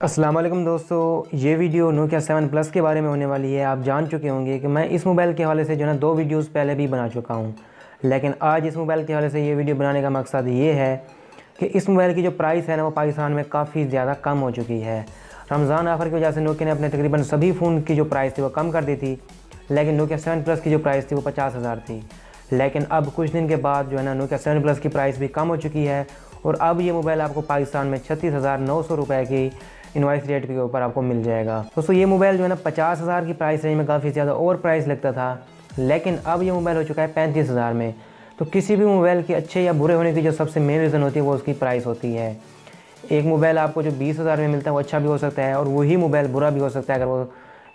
अस्सलाम वालेकुम दोस्तों, ये वीडियो नोकिया 7 प्लस के बारे में होने वाली है। आप जान चुके होंगे कि मैं इस मोबाइल के हवाले से जो है ना 2 वीडियोस पहले भी बना चुका हूँ, लेकिन आज इस मोबाइल के हवाले से ये वीडियो बनाने का मकसद ये है कि इस मोबाइल की जो प्राइस है ना वो पाकिस्तान में काफ़ी ज़्यादा कम हो चुकी है। रमज़ान ऑफ़र की वजह से नोकिया ने अपने तकरीबन सभी फ़ोन की जो प्राइस थी वो कम कर दी थी, लेकिन नोकिया 7 प्लस की जो प्राइस थी वो 50,000 थी। लेकिन अब कुछ दिन के बाद जो है ना नोकिया 7 प्लस की प्राइस भी कम हो चुकी है और अब ये मोबाइल आपको पाकिस्तान में 36,900 रुपये की इनवॉइस रेट के ऊपर आपको मिल जाएगा। दोस्तों ये मोबाइल जो है ना 50,000 की प्राइस रेंज में काफ़ी ज़्यादा ओवर प्राइस लगता था, लेकिन अब ये मोबाइल हो चुका है 35,000 में। तो किसी भी मोबाइल के अच्छे या बुरे होने की जो सबसे मेन रीज़न होती है वो उसकी प्राइस होती है। एक मोबाइल आपको जो 20,000 में मिलता है वो अच्छा भी हो सकता है और वही मोबाइल बुरा भी हो सकता है अगर वो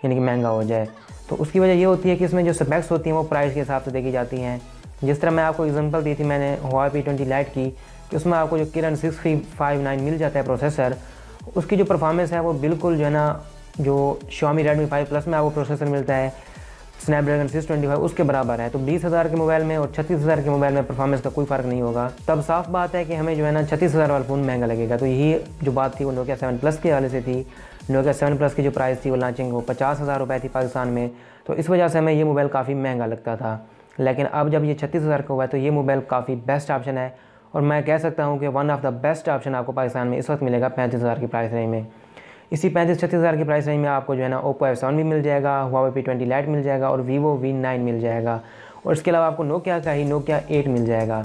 यानी कि महंगा हो जाए। तो उसकी वजह ये होती है कि इसमें जो स्पेक्स होती हैं वो प्राइस के हिसाब से देखी जाती हैं। जिस तरह मैं आपको एग्जांपल दी थी मैंने Huawei P20 Lite की, कि उसमें आपको जो Kirin 6359 मिल जाता है प्रोसेसर, उसकी जो परफॉर्मेंस है वो बिल्कुल जो है ना जो Xiaomi Redmi 5 Plus में आपको प्रोसेसर मिलता है Snapdragon 625 उसके बराबर है। तो 20,000 के मोबाइल में और 36,000 के मोबाइल में परफॉर्मेंस का कोई फ़र्क नहीं होगा। तब साफ बात है कि हमें जो है ना 36,000 वाला फ़ोन महंगा लगेगा। तो यही जो बात थी वो नोकिया 7 प्लस के हवाले से थी। नोकिया 7 प्लस की जो प्राइस थी वो लॉन्चिंग वो 50,000 रुपये थी पाकिस्तान में, तो इस वजह से हमें ये मोबाइल काफ़ी महंगा लगता था। लेकिन अब जब ये 36,000 का हुआ है तो ये मोबाइल काफ़ी बेस्ट ऑप्शन है और मैं कह सकता हूँ कि one of the best option आपको पाकिस्तान में इस वक्त मिलेगा 35,000 की प्राइस रेंज में। इसी 35-36,000 की प्राइस रेंज में आपको जो है ना Oppo F7 भी मिल जाएगा, Huawei P20 Lite मिल जाएगा और Vivo V9 मिल जाएगा और इसके अलावा आपको नोकिया का ही नोकिया 8 मिल जाएगा।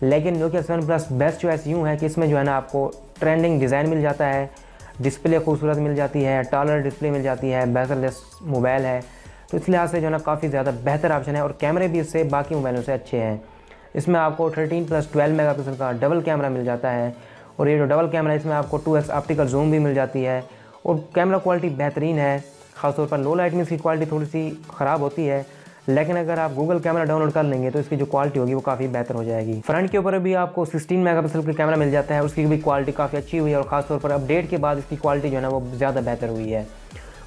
लेकिन नोकिया 7 प्लस बेस्ट चॉइस यूँ है कि इसमें जो है ना आपको ट्रेंडिंग डिज़ाइन मिल जाता है, डिस्प्ले खूबसूरत मिल जाती है, टॉलर डिस्प्ले मिल जाती है, बेजरलेस मोबाइल है। तो इस लिहाज से जो है ना काफ़ी ज़्यादा बेहतर ऑप्शन है और कैमरे भी इससे बाकी मोबाइलों से अच्छे हैं। इसमें आपको 13+12 मेगापिक्सल का डबल कैमरा मिल जाता है और ये जो डबल कैमरा है इसमें आपको 2x ऑप्टिकल जूम भी मिल जाती है और कैमरा क्वालिटी बेहतरीन है। ख़ासतौर पर लो लाइट में इसकी क्वालिटी थोड़ी सी ख़राब होती है, लेकिन अगर आप गूगल कैमरा डाउनलोड कर लेंगे तो इसकी जो क्वालिटी होगी वो काफ़ी बेहतर हो जाएगी। फ्रंट के ऊपर भी आपको 16 मेगापिक्सल का कैमरा मिल जाता है, उसकी भी क्वालिटी काफ़ी अच्छी हुई है और ख़ासतौर पर अपडेट के बाद इसकी क्वालिटी जो है ना वो ज़्यादा बेहतर हुई है।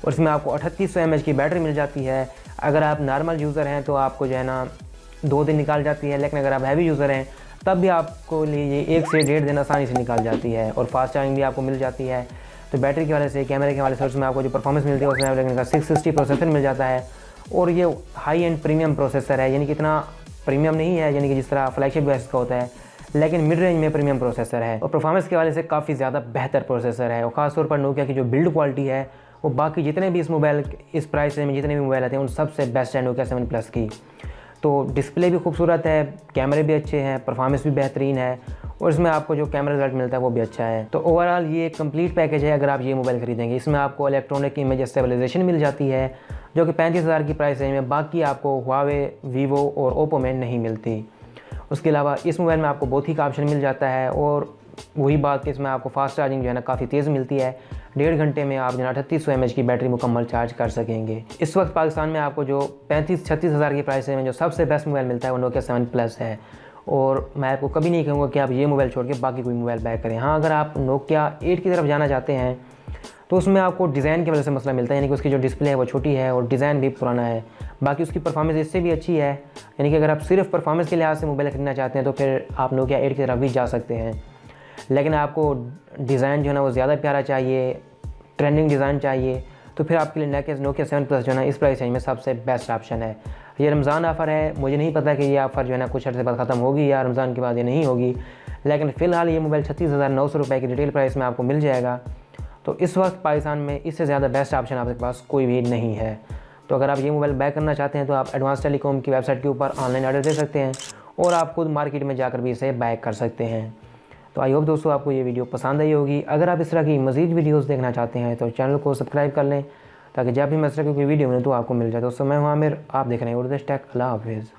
और इसमें आपको 3800 mAh की बैटरी मिल जाती है। अगर आप नॉर्मल यूज़र हैं तो आपको जो है ना 2 दिन निकाल जाती है, लेकिन अगर आप हैवी यूज़र हैं तब भी आपको लिए 1 से 1.5 दिन आसानी से निकाल जाती है और फास्ट चार्जिंग भी आपको मिल जाती है। तो बैटरी के हवाले से, कैमरे के हवाले से उसमें आपको जो परफॉर्मेंस मिलती है उसमें Snapdragon का 660 प्रोसेसर मिल जाता है और ये हाई एंड प्रीमियम प्रोसेसर है, यानी कि इतना प्रीमियम नहीं है यानी कि जिस तरह फ्लैगशिप डिवाइस का होता है, लेकिन मिड रेंज में प्रीमियम प्रोसेसर है और परफॉर्मेंस के हवाले से काफ़ी ज़्यादा बेहतर प्रोसेसर है। और ख़ासतौर पर नोकिया की जो बिल्ड क्वालिटी है वो बाकी जितने भी इस प्राइस रेंज में जितने भी मोबाइल आते हैं उन सबसे बेस्ट है नोकिया 7 प्लस की। तो डिस्प्ले भी खूबसूरत है, कैमरे भी अच्छे हैं, परफॉर्मेंस भी बेहतरीन है और इसमें आपको जो कैमरा रिजल्ट मिलता है वो भी अच्छा है। तो ओवरऑल ये एक कंप्लीट पैकेज है अगर आप ये मोबाइल खरीदेंगे। इसमें आपको इलेक्ट्रॉनिक इमेज स्टेबलाइजेशन मिल जाती है जो कि 35,000 की प्राइस रेंज में बाकी आपको Huawei, Vivo और Oppo में नहीं मिलती। उसके अलावा इस मोबाइल में आपको बहुत ही का ऑप्शन मिल जाता है और वही बात कि इसमें आपको फास्ट चार्जिंग जो है ना काफ़ी तेज़ मिलती है। 1.5 घंटे में आप जो है 3800 mAh की बैटरी मुकम्मल चार्ज कर सकेंगे। इस वक्त पाकिस्तान में आपको जो 35-36 हज़ार की प्राइस में जो सबसे बेस्ट मोबाइल मिलता है वो नोकिया 7 प्लस है और मैं आपको कभी नहीं कहूँगा कि आप ये मोबाइल छोड़ के बाकी कोई मोबाइल बाय करें। हाँ, अगर आप नोकिया 8 की तरफ जाना चाहते हैं तो उसमें आपको डिज़ाइन की वजह से मसला मिलता है, यानी कि उसकी जो डिस्प्ले है वो छोटी है और डिज़ाइन भी पुराना है। बाकी उसकी परफॉर्मेंस इससे भी अच्छी है, यानी कि अगर आप सिर्फ परफॉर्मेंस के लिहाज से मोबाइल खरीदना चाहते हैं तो फिर आप नोकिया 8 की तरफ भी जा सकते हैं। लेकिन आपको डिज़ाइन जो है ना वो ज़्यादा प्यारा चाहिए, ट्रेंडिंग डिज़ाइन चाहिए, तो फिर आपके लिए नोकिया 7 प्लस जो है ना इस प्राइस रेंज में सबसे बेस्ट ऑप्शन है। ये रमज़ान ऑफ़र है, मुझे नहीं पता कि ये ऑफ़र जो है ना कुछ अर्से बाद ख़त्म होगी या रमज़ान के बाद ये नहीं होगी, लेकिन फ़िलहाल ये मोबाइल 36,900 रुपये की रिटेल प्राइस में आपको मिल जाएगा। तो इस वक्त पाकिस्तान में इससे ज़्यादा बेस्ट ऑप्शन आपके पास कोई भी नहीं है। तो अगर आप ये मोबाइल बाय करना चाहते हैं तो आप एडवांस टेलीकॉम की वेबसाइट के ऊपर ऑनलाइन ऑर्डर दे सकते हैं और आप खुद मार्केट में जाकर भी इसे बाय कर सकते हैं। तो आई होप दोस्तों आपको ये वीडियो पसंद आई होगी। अगर आप इस तरह की मज़ीद वीडियोस देखना चाहते हैं तो चैनल को सब्सक्राइब कर लें ताकि जब भी मैं इस तरह की वीडियो मिले तो आपको मिल जाए। दोस्तों मैं हूं आमिर, आप देख रहे हैं उर्दू टेक। अल्लाह हाफिज़।